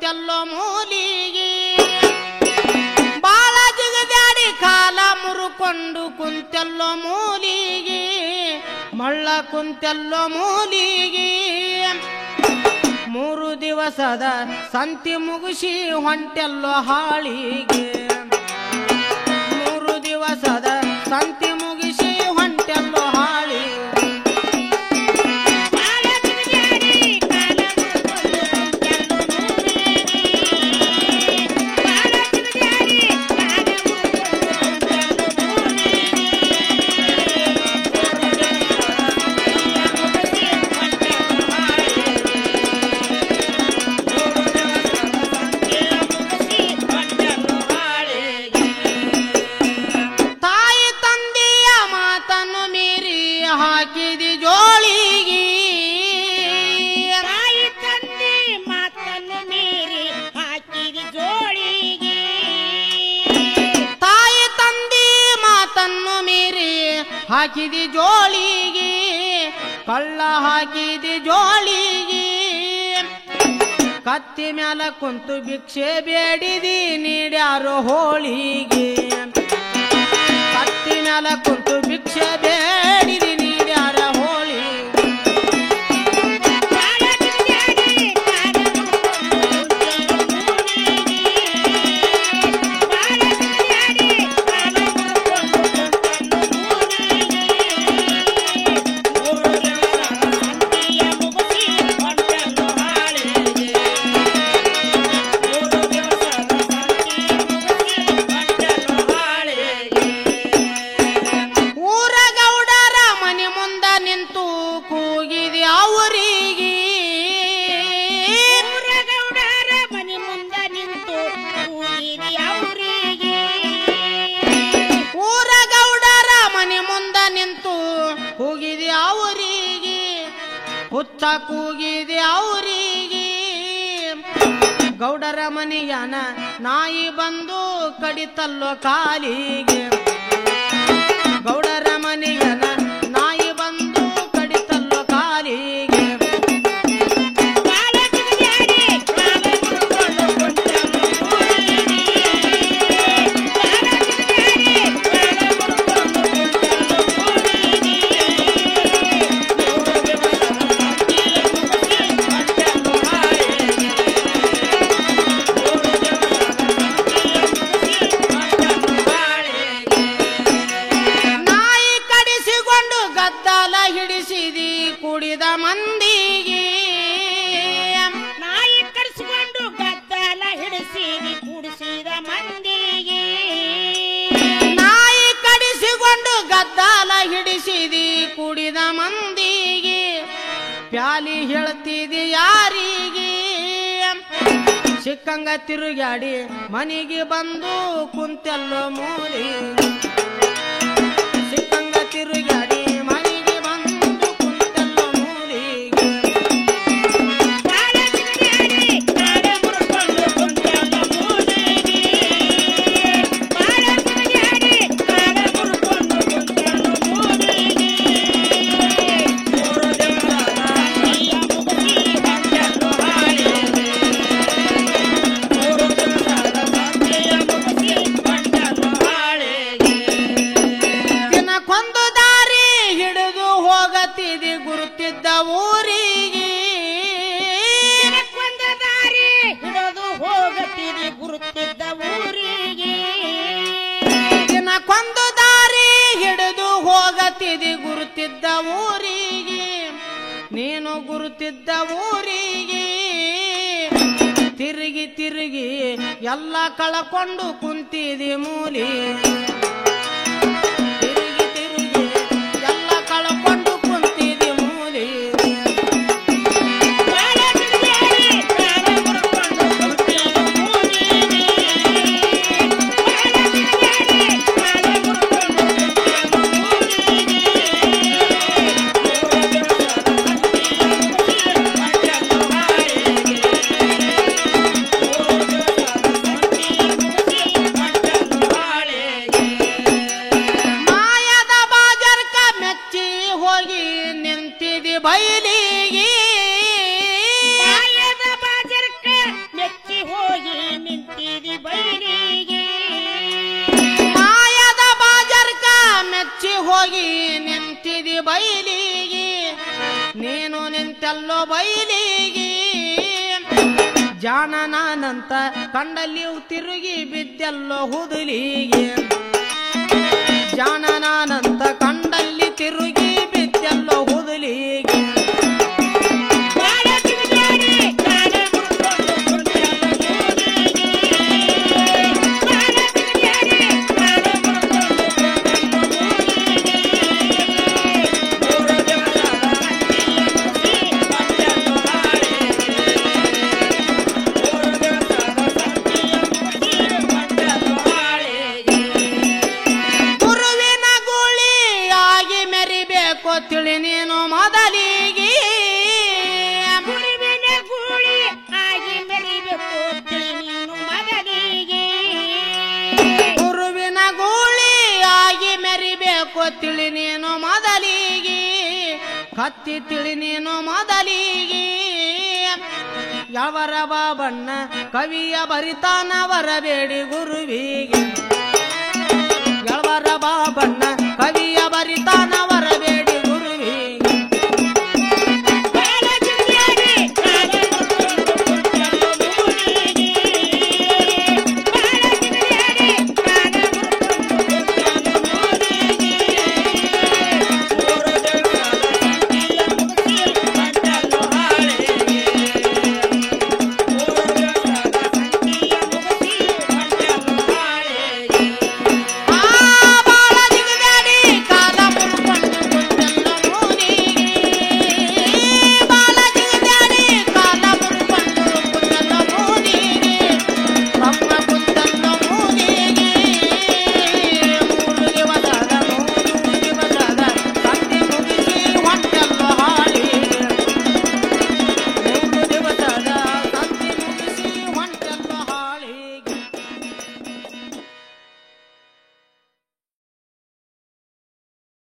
ಕುಂತೆಲ್ಲೋ ಮೂಲಿಗೆ ಬಾಳ ಜಿಗದಾಡಿ ಕಾಲ ಮುರುಕೊಂಡು ಕುಂತೆಲ್ಲೋ ಮೂಲಿಗೆ ಮಳ್ಳ ಕುಂತೆಲ್ಲೋ ಮೂಲಿಗೆ 3 ದಿವಸದ ಸಂತಿ ಮುಗಿಸಿ ಹೊಂಟೆಲ್ಲೋ ಹಾಳಿಗೆ 3 ದಿವಸದ ಸಂತಿ ಮುಗಿಸಿ ಹೊಂಟೆಲ್ಲೋ ಹಾಳಿಗೆ ಹಾಕಿದಿ ಜೋಳಿಗೆ ತಾಯಿ ತಂದೆ ಮಾತನ್ನು ಮೀರಿ ಹಾಕಿದಿ ಜೋಳಿಗೆ ತಾಯಿ ತಂದೆ ಮಾತನ್ನು ಮೀರಿ ಹಾಕಿದಿ ಜೋಳಿಗೆ ಕಳ್ಳ ಹಾಕಿದಿ ಜೋಳಿಗೆ ಕತ್ತಿ ಮ್ಯಾಲ ಕುಂತು ಭಿಕ್ಷೆ ಬೇಡಿದಿ ನೀಡ್ಯಾರೋ ಹೋಳಿಗೆ ಕತ್ತಿ ಮ್ಯಾಲ ಕುಂತು ಭಿಕ್ಷೆ ಬೇಡಿದಿ ಹುಚ್ಚ ಕೂಗಿದೆ ಅವರಿಗೆ ಗೌಡರ ಮನೆಯನ ನಾಯಿ ಬಂದು ಕಡಿತಲ್ಲೋ ಕಾಲಿಗೆ ಗೌಡರ ಮನೆಯನ ನಾಯಿ ಬಂದು ಕಡಿತಲ್ಲೋ ಕಾಲಿಗೆ ಹಿಡಿಸಿದಿ ಕುಡಿದ ಮಂದಿಗೆ ನಾಯಿ ಕಡಿಸಿಕೊಂಡು ಗದ್ದಲ ಹಿಡಿಸಿದಿ ಕುಡಿಸಿದ ಮಂದಿಗೆ ನಾಯಿ ಕಡಿಸಿಕೊಂಡು ಗದ್ದಲ ಹಿಡಿಸಿದಿ ಕುಡಿದ ಮಂದಿಗೆ ಪ್ಯಾಲಿ ಹೇಳ್ತಿದಿ ಯಾರಿಗೆ ಸಿಕ್ಕಂಗ ತಿರುಗಾಡಿ ಮನೆಗೆ ಬಂದು ಕುಂತೆಲ್ಲೋ ಮೂಲಿ ಸಿಕ್ಕಂಗ ತಿರುಗಾಡಿ ಗುರುತಿದ್ದ ಊರಿಗೆ ಕೊಂದ ದಾರಿ ಹಿಡಿದು ಹೋಗತಿದೆ ಗುರುತಿದ್ದ ಊರಿಗೆ ಕೊಂದು ದಾರಿ ಹಿಡಿದು ಹೋಗತಿದೆ ಗುರುತಿದ್ದ ಊರಿಗೆ ನೀನು ಗುರುತಿದ್ದ ಊರಿಗೆ ತಿರುಗಿ ತಿರುಗಿ ಎಲ್ಲ ಕಳಕೊಂಡು ಕುಂತಿದಿ ಮೂಲಿ ಬಯಲಿಗೆ ಮಾಯದ ಬಾಜರ್ಕ ಮೆಚ್ಚಿ ಬಿದ್ದಲ್ಲೋ ಬೈಲಿಗೆ ಜಾಣನಾನಂತ ಕಂಡಲ್ಲಿಯೂ ತಿರುಗಿ ಬಿದ್ದಲ್ಲೋ ಹುದುಲಿಗೆ ಜಾಣನಾನಂತ ಕಂಡಲ್ಲಿ ತಿರುಗಿ ಬಿದ್ದಲ್ಲೋ ಹುದುಲಿಗೆ ತಿಳಿ ನೀನು ಮೊದಲಿಗೆ ಗುರುವಿನ ಗೂಳಿ ಆಗಿ ಮೆರಿಬೇಕು ತಿಳಿ ನೀನು ಮೊದಲಿಗೆ ಗುರುವಿನ ಗೂಳಿ ಆಗಿ ಮೆರಿಬೇಕು ತಿಳಿ ನೀನು ಮೊದಲಿಗೆ ಕತ್ತಿ ತಿಳಿ ನೀನು ಮೊದಲಿಗೆ ಯವರ ಬಾಬಣ್ಣ ಕವಿಯ ಬರಿತಾನ ಬರಬೇಡಿ ಗುರುವಿಗೆ ಯವರ ಬಾಬಣ್ಣ ಕವಿಯ ಬರಿತಾನ